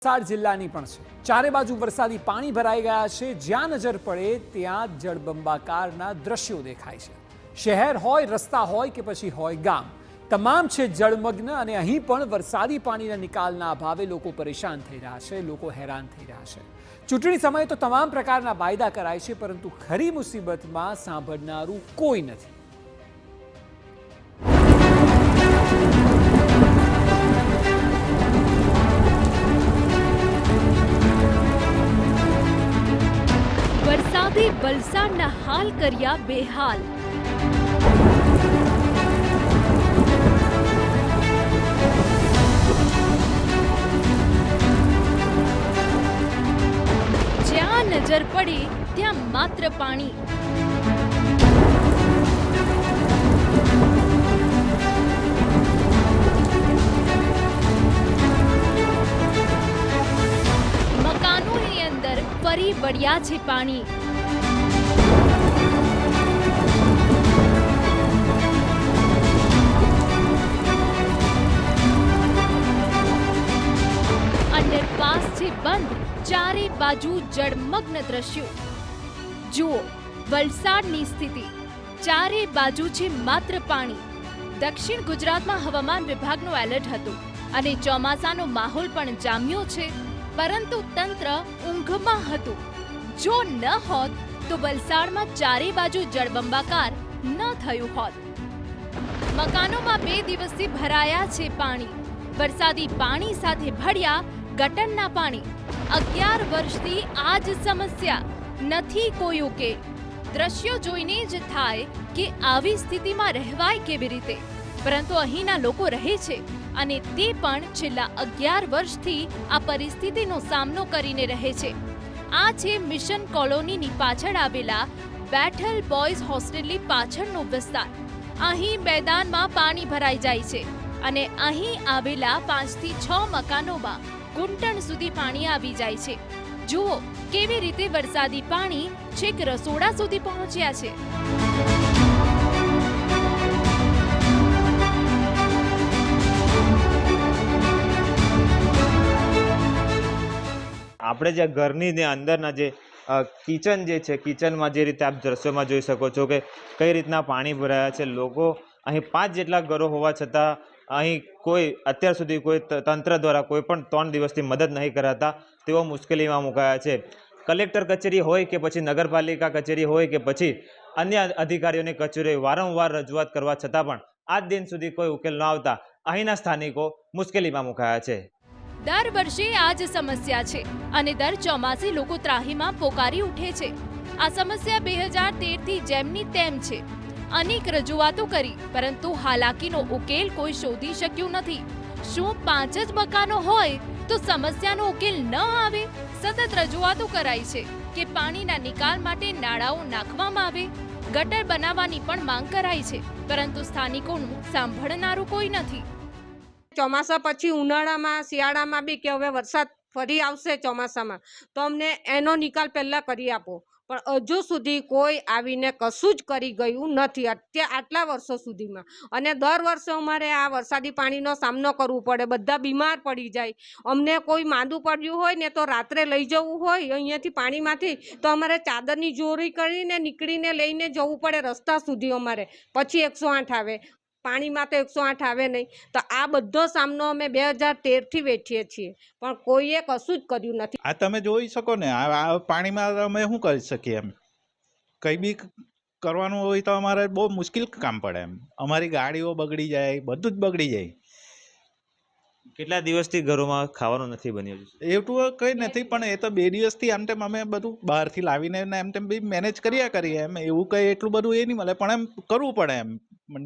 વલસાડ જિલ્લાની પણ છે। ચારે બાજુ વરસાદી પાણી ભરાઈ ગયા છે। જ્યાં નજર પડે ત્યાં જળબંબાકારના દ્રશ્યો દેખાય છે। શહેર હોય, રસ્તા હોય કે પછી હોય ગામ, તમામ છે જળમગ્ન। અને અહીં પણ વરસાદી પાણીના નિકાલના અભાવે લોકો પરેશાન થઈ રહ્યા છે, લોકો હેરાન થઈ રહ્યા છે। ચૂંટણી સમયે તો તમામ પ્રકારના વાયદા કરાય છે, પરંતુ ખરી મુસીબતમાં સાંભળનારું કોઈ નથી। વરસાદે વલસાડના હાલ કર્યા બેહાલ। જ્યાં નજર પડે ત્યાં માત્ર પાણી। મકાનોની અંદર ફરી વળ્યા છે પાણી। અંડરપાસ છે બંધ, ચારે બાજુ જળમગ્ન દ્રશ્યો। જુઓ વલસાડની સ્થિતિ, ચારે બાજુ છે માત્ર પાણી। દક્ષિણ ગુજરાતમાં હવામાન વિભાગનું એલર્ટ હતું અને ચોમાસાનો માહોલ પણ જામ્યો છે, પરંતુ તંત્ર ઊંઘમાં હતું। જો ન હોત તો વલસાડમાં ચારે બાજુ જળબંબાકાર ન થયું હોત। મકાનોમાં 2 દિવસથી ભરાયા છે પાણી। વરસાદી પાણી સાથે ભળ્યા ગટરના પાણી। 11 વર્ષથી આ જ સમસ્યા, નથી કોઈ ઉકેલ। દ્રશ્યો જોઈને જ થાય કે આવી સ્થિતિમાં રહેવાય કેવી રીતે, પરંતુ અહીંના લોકો રહે છે અને તે પણ છેલ્લા 11 વર્ષથી આ પરિસ્થિતિનો સામનો કરીને રહે છે। આ છે મિશન કોલોનીની પાછળ આવેલા બેઠલ બોયઝ હોસ્ટેલની પાછળનો વિસ્તાર। અહીં મેદાનમાં પાણી ભરાઈ જાય છે અને અહીં આવેલા 5 થી 6 મકાનોમાં ઘૂંટણ સુધી પાણી આવી જાય છે। જુઓ કેવી રીતે વરસાદી પાણી છેક રસોડા સુધી પહોંચ્યા છે। આપણે જે ઘરની ને અંદરના જે કિચન જે છે, કિચનમાં જે રીતે આપ દ્રશ્યોમાં જોઈ શકો છો કે કઈ રીતના પાણી ભરાયા છે। લોકો અહીં 5 જેટલા ઘરો હોવા છતાં અહીં કોઈ અત્યાર સુધી કોઈ તંત્ર દ્વારા કોઈ પણ 3 દિવસથી મદદ નહીં કરાતા તેઓ મુશ્કેલીમાં મુકાયા છે। કલેક્ટર કચેરી હોય કે પછી નગરપાલિકા કચેરી હોય કે પછી અન્ય અધિકારીઓની કચેરી વારંવાર રજૂઆત કરવા છતાં પણ આજ દિન સુધી કોઈ ઉકેલ ન આવતા અહીંના સ્થાનિકો મુશ્કેલીમાં મુકાયા છે। દર વર્ષે આ જ સમસ્યા છે અને દર ચોમાસે લોકો ત્રાહીમાં પોકારી ઉઠે છે। આ સમસ્યા 2013 થી જેમની તેમ છે। અનેક રજૂઆતો કરી, પરંતુ હાલાકીનો ઉકેલ કોઈ શોધી શક્યું નથી। શું 5 જ મકાનો હોય તો સમસ્યાનો ઉકેલ ન આવે? સતત રજૂઆતો કરાઈ છે કે પાણીના નિકાલ માટે નાળાઓ નાખવામાં આવે, ગટર બનાવવાની પણ માંગ કરાઈ છે, પરંતુ સ્થાનિકોનું સાંભળનારું કોઈ નથી। ચોમાસા પછી ઉનાળામાં, શિયાળામાં બી કે હવે વરસાદ ફરી આવશે ચોમાસામાં, તો અમને એનો નિકાલ પહેલાં કરી આપો, પણ હજુ સુધી કોઈ આવીને કશું જ કરી ગયું નથી આટલા વર્ષો સુધીમાં। અને દર વર્ષે અમારે આ વરસાદી પાણીનો સામનો કરવો પડે, બધા બીમાર પડી જાય। અમને કોઈ માંદું પડ્યું હોય ને તો રાત્રે લઈ જવું હોય અહીંયાથી પાણીમાંથી, તો અમારે ચાદરની જોરી કરીને નીકળીને લઈને જવું પડે રસ્તા સુધી અમારે, પછી 108 આવે। પાણીમાં તો 108 આવે નહીં। તો આ બધો સામનો અમે 2013 થી વેઠીએ છીએ, પણ કોઈએ કશું જ કર્યું નથી। આ તમે જોઈ શકો ને, આ પાણીમાં અમે શું કરી શકીએ? એમ કંઈ બી કરવાનું હોય તો અમારે બહુ મુશ્કેલ કામ પડે। એમ અમારી ગાડીઓ બગડી જાય, બધું જ બગડી જાય। કેટલા દિવસથી ઘરોમાં ખાવાનું નથી બન્યું? એવું કંઈ નથી, પણ એ તો 2 દિવસથી આમ તેમ અમે બધું બહારથી લાવીને એમ તેમ બી મેનેજ કર્યા કરીએ। એમ એવું કંઈ એટલું બધું એ નહીં મળે, પણ એમ કરવું પડે। એમ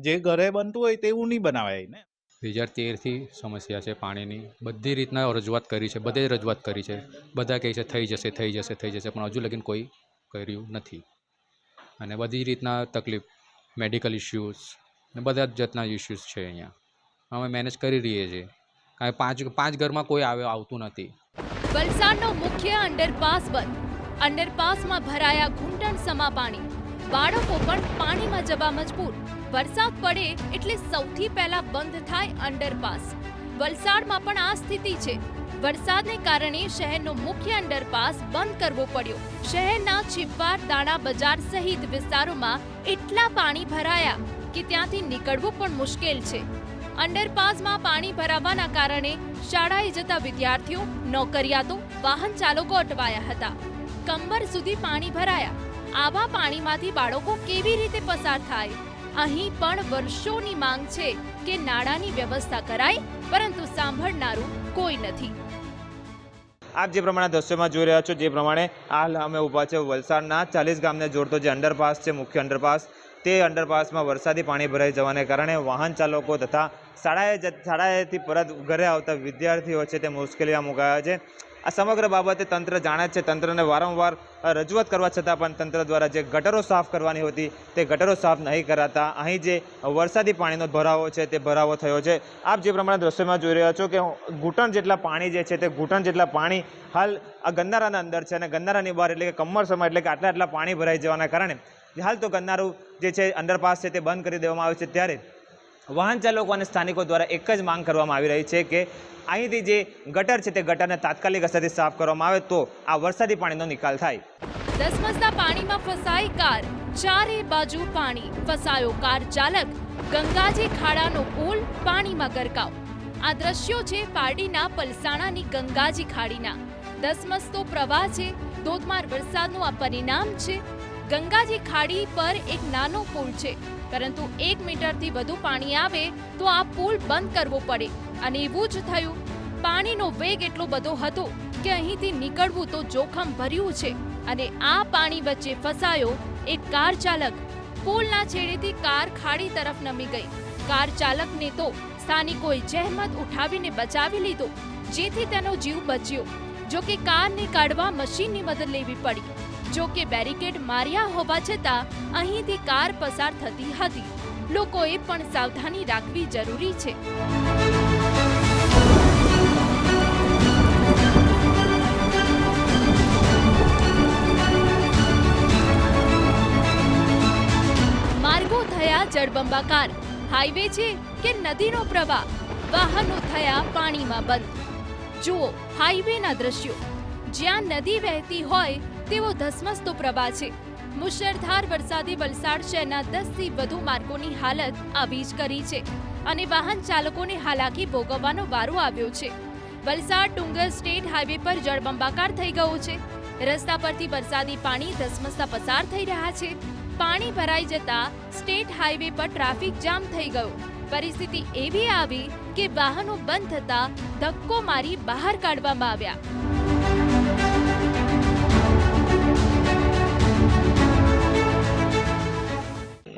જે ઘરે બનતું હોય તેવું નહીં બનાવાય ને। 2013થી સમસ્યા છે પાણીની, બધી રીતના રજૂઆત કરી છે, બધે રજૂઆત કરી છે। બધા કહે છે થઈ જશે, થઈ જશે, થઈ જશે, પણ હજુ લગીન કોઈ કર્યું નથી। અને બધી રીતના તકલીફ, મેડિકલ ઇસ્યુઝ ને બધા જ જાતના ઇસ્યુઝ છે અહીંયા। અમે મેનેજ કરી રહીએ છીએ, કારણ કે 5 ઘરમાં કોઈ આવતું નથી। વલસાડનો મુખ્ય અંડરપાસ બંધ, અંડરપાસમાં ભરાયા ઘૂંટણ સમા પાણી। બાળકો પણ પાણીમાં જવા મજબૂર। વરસાદ પડે એટલે સૌથી પહેલા બંધ થાય અંડરપાસ। વલસાડમાં પણ આ સ્થિતિ છે। વરસાદને કારણે શહેરનો મુખ્ય અંડરપાસ બંધ કરવો પડ્યો. શહેરના છીપવાર, દાણા બજાર સહિત વિસ્તારોમાં એટલા પાણી ભરાયા કે ત્યાંથી નીકળવું પણ મુશ્કેલ છે. અંડરપાસમાં પાણી ભરાવાના કારણે શાળાએ જતા વિદ્યાર્થીઓ, નોકરિયાતો, વાહન ચાલકો અટવાયા હતા. કમર સુધી પાણી ભરાયા. આવા પાણીમાંથી બાળકો કેવી રીતે પસાર થાય? અહીં પણ વર્ષોની માંગ છે કે નાણાંની વ્યવસ્થા કરાય, પરંતુ સાંભળનારું કોઈ નથી. આપ જે પ્રમાણે દ્રશ્યમાં જોઈ રહ્યા છો, જે પ્રમાણે હાલ અમે ઊભા છે વલસાડના 40 ગામને જોડતો જે અંડરપાસ છે, મુખ્ય અંડરપાસ, તે અંડરપાસમાં વરસાદી પાણી ભરાઈ જવાને કારણે વાહન ચાલકો તથા શાળાએથી પરત ઘરે આવતા વિદ્યાર્થીઓ છે તે મુશ્કેલીમાં મુકાયા છે. આ સમગ્ર બાબતે તંત્ર જાણે છે. તંત્રને વારંવાર રજૂઆત કરવા છતાં પણ તંત્ર દ્વારા જે ગટરો સાફ કરવાની હતી તે ગટરો સાફ નહીં કરાતા અહીં જે વરસાદી પાણીનો ભરાવો છે તે ભરાવો થયો છે. આપ જે પ્રમાણે દ્રશ્યમાં જોઈ રહ્યા છો કે ઘૂંટણ જેટલા પાણી જે છે તે ઘૂંટણ જેટલા પાણી હાલ આ ગંદારાના અંદર છે અને ગંદારાની બહાર એટલે કે કમરસમાં એટલે કે આટલા પાણી ભરાઈ જવાના કારણે હાલ તો ગંદારું જે છે અંડરપાસ છે તે બંધ કરી દેવામાં આવ્યું છે. ત્યારે વાહન ચાલકો અને સ્થાનિકો દ્વારા એક જ માંગ કરવામાં આવી રહી છે કે અહીંથી જે ગટર છે તે ગટરને તાત્કાલિક અસરથી સાફ કરવામાં આવે તો આ વરસાદી પાણીનો નિકાલ થાય. ધસમસતા પાણીમાં ફસાઈ કાર, ચારે બાજુ પાણી, ફસાયો કાર ચાલક, ગંગાજી ખાડાનો પુલ પાણીમાં ગરકાવ. આ દ્રશ્યો છે પારડીના પલસાણાની ગંગાજી ખાડીના. ધસમસતો પ્રવાહ છે, ધોધમાર વરસાદનું આ પરિણામ છે. ગંગાજી ખાડી પર એક નાનો પુલ છે, પરંતુ 1 મીટરથી વધુ પાણી આવે તો આ પુલ બંધ કરવો પડે અને એવું જ થયું. પાણીનો વેગ એટલો બધો હતો કે અહીંથી નીકળવું તો જોખમ ભર્યું છે અને આ પાણી વચ્ચે ફસાયો એક કાર ચાલક. પુલના છેડેથી કાર ખાડી તરફ નમી ગઈ. કાર ચાલકને તો સ્થાનિકોએ જહેમત ઉઠાવીને બચાવી લીધો, જેથી તેનો જીવ બચ્યો. જો કે કારને કાઢવા મશીનની મદદ લેવી પડી. જો કે બેરિકેડ માર્યા હોવા છતાં અહીંથી કાર પસાર થતી હતી. લોકોએ પણ સાવધાની રાખવી જરૂરી છે. માર્ગો થયા જળબંબાકાર. હાઈવે છે કે નદીનો પ્રવાહ, વાહનો થયા પાણીમાં બંધ. જુઓ હાઈવેના દ્રશ્યો. જ્યાં નદી વહેતી હોય તેવો ધસમસતો પ્રવાહ છે. મુશળધાર વરસાદે વલસાડ શહેરના 10થી વધુ માર્ગોની હાલત આવી જ કરી છે અને વાહન ચાલકોને હાલાકી ભોગવવાનો વારો આવ્યો છે. વલસાડ ડુંગર સ્ટેટ હાઈવે પર જળબંબાકાર થઈ ગયો છે. રસ્તા પરથી વરસાદી પાણી ધસમસતા પસાર થઈ રહ્યા છે. પાણી ભરાઈ જતા સ્ટેટ હાઈવે પર ટ્રાફિક જામ થઈ ગયો. પરિસ્થિતિ એવી આવી કે વાહનો બંધ થતા ધક્કો મારી બહાર કાઢવામાં આવ્યા.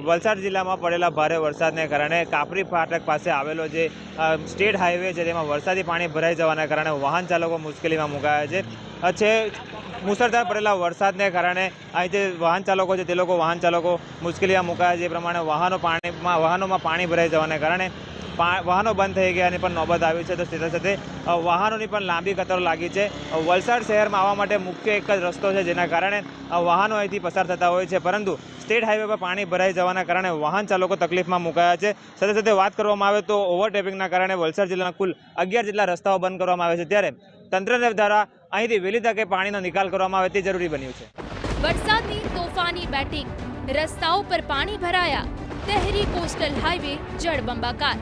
વલસાડ જિલ્લામાં પડેલા ભારે વરસાદને કારણે કાપરી ફાટક પાસે આવેલો જે સ્ટેટ હાઈવે છે તેમાં વરસાદી પાણી ભરાઈ જવાના કારણે વાહન ચાલકો મુશ્કેલીમાં મુકાયા છે. મુસળધાર પડેલા વરસાદને કારણે અહીં જે વાહન ચાલકો છે તે લોકો વાહન ચાલકો મુશ્કેલીમાં મુકાયા. જે પ્રમાણે વાહનોમાં પાણી ભરાઈ જવાને કારણે વાહનો બંધ થઈ ગયાની પણ નોબત આવી છે. તો સાથે સાથે વાહનોની પણ લાંબી કતારો લાગી છે. વલસાડ શહેરમાં આવવા માટે મુખ્ય એક જ રસ્તો છે જેના કારણે વાહનો અહીંથી પસાર થતા હોય છે, પરંતુ સ્ટેટ હાઈવે પર પાણી ભરાઈ જવાના કારણે વાહન ચાલકો તકલીફમાં મુકાયા છે. સાથે સાથે વાત કરવામાં આવે તો ઓવરટેપિંગના કારણે વલસાડ જિલ્લાના કુલ 11 જેટલા રસ્તાઓ બંધ કરવામાં આવે છે. ત્યારે તંત્રના દ્વારા અહીંથી વહેલી તકે પાણીનો નિકાલ કરવામાં આવે તે જરૂરી બન્યું છે. વરસાદની તોફાની બેટિંગ, રસ્તાઓ પર પાણી ભરાયા. તહેરી કોસ્ટલ હાઈવે જળબંબાકાર.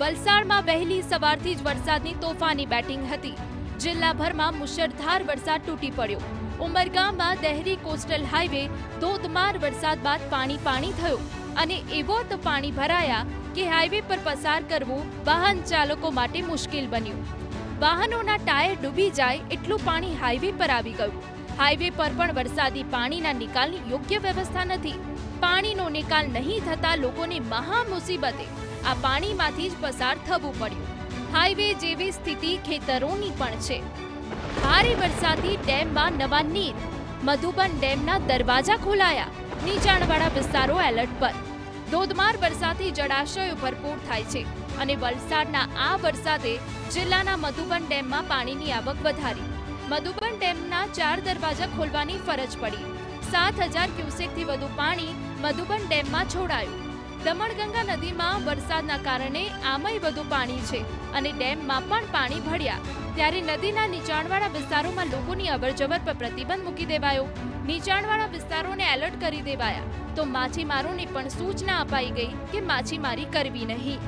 વલસાડમાં વહેલી સવારથી જ વરસાદની તોફાની બેટિંગ હતી. જિલ્લાભરમાં મુશળધાર વરસાદ તૂટી પડ્યો. ઉમરગામમાં દહેરી કોસ્ટલ હાઈવે ધોધમાર વરસાદ બાદ પાણી થયો અને એવો તો પાણી ભરાયા કે હાઈવે પર પસાર કરવું વાહન ચાલકો માટે મુશ્કેલ બન્યું. વાહનોના ટાયર ડૂબી જાય એટલું પાણી હાઈવે પર આવી ગયું. હાઈવે પર પણ વરસાદી પાણીના નિકાલની યોગ્ય વ્યવસ્થા નથી. પાણીનો નિકાલ નહીં થતા લોકોને મહા મુસીબતે આ પાણીમાંથી જ પસાર થવું પડ્યું. હાઈવે જેવી સ્થિતિ ખેતરોની પણ છે. ભારે વરસાદથી ડેમમાં નવા નીર. મધુબન ડેમના દરવાજા ખોલાયા. નીચાણવાળા વિસ્તારો એલર્ટ પર. ધોધમાર વરસાદથી જળાશયો ભરપૂર થાય છે અને વલસાડના આ વરસાદે જિલ્લાના મધુબન ડેમમાં પાણીની આવક વધારી. મધુબન ડેમના 4 દરવાજા ખોલવાની ફરજ પડી. 7000 ક્યુસેકથી વધુ પાણી મધુબન ડેમમાં છોડાયું. દમણગંગા નદીમાં વરસાદના કારણે આમય વધુ પાણી છે અને ડેમમાં પણ પાણી ભળ્યા, ત્યારે નદીના નીચાણવાળા વિસ્તારોમાં લોકોની અવરજવર પર પ્રતિબંધ મૂકી દેવાયો. નીચાણવાળા વિસ્તારોને એલર્ટ કરી દેવાયા, તો માછીમારોને પણ સૂચના અપાઈ ગઈ કે માછીમારી કરવી નહીં.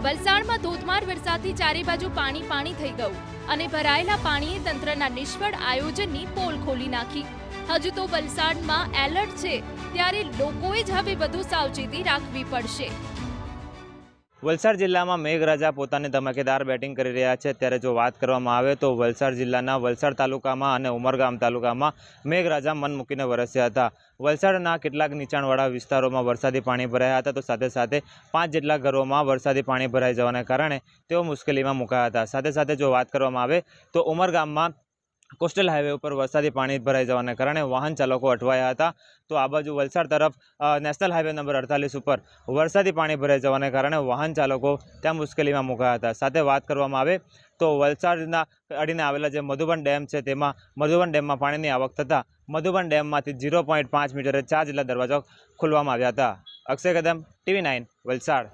વલસાડમાં ધોધમાર વરસાદથી ચારે બાજુ પાણી પાણી થઈ ગયું અને ભરાયેલા પાણીએ તંત્રના નિષ્ફળ આયોજનની પોલ ખોલી નાખી. હજુ તો વલસાડમાં એલર્ટ છે, ત્યારે લોકોએ જ હવે વધુ સાવચેતી રાખવી પડશે. વલસાડ જિલ્લામાં મેઘરાજા પોતાની ધમાકેદાર બેટિંગ કરી રહ્યા છે. ત્યારે જો વાત કરવામાં આવે તો વલસાડ જિલ્લાના વલસાડ તાલુકામાં અને ઉમરગામ તાલુકામાં મેઘરાજા મન મૂકીને વરસ્યા હતા. વલસાડના કેટલાક નીચાણવાળા વિસ્તારોમાં વરસાદી પાણી ભરાયા હતા, તો સાથે સાથે 5 જેટલા ઘરોમાં વરસાદી પાણી ભરાઈ જવાને કારણે તેઓ મુશ્કેલીમાં મુકાયા હતા. સાથે સાથે જો વાત કરવામાં આવે તો ઉમરગામમાં કોસ્ટલ હાઈવે ઉપર વરસાદી પાણી ભરાઈ જવાને કારણે વાહન ચાલકો અટવાયા હતા. તો આ બાજુ વલસાડ તરફ નેશનલ હાઈવે નંબર 48 ઉપર વરસાદી પાણી ભરાઈ જવાને કારણે વાહન ચાલકો ત્યાં મુશ્કેલીમાં મુકાયા હતા. સાથે વાત કરવામાં આવે તો વલસાડના અડીને આવેલા જે મધુબન ડેમ છે, તેમાં મધુબન ડેમમાં પાણીની આવક થતાં મધુબન ડેમમાંથી 0.5 મીટરે 4 જેટલા દરવાજા ખોલવામાં આવ્યા હતા. અક્ષય કદમ, TV9, વલસાડ.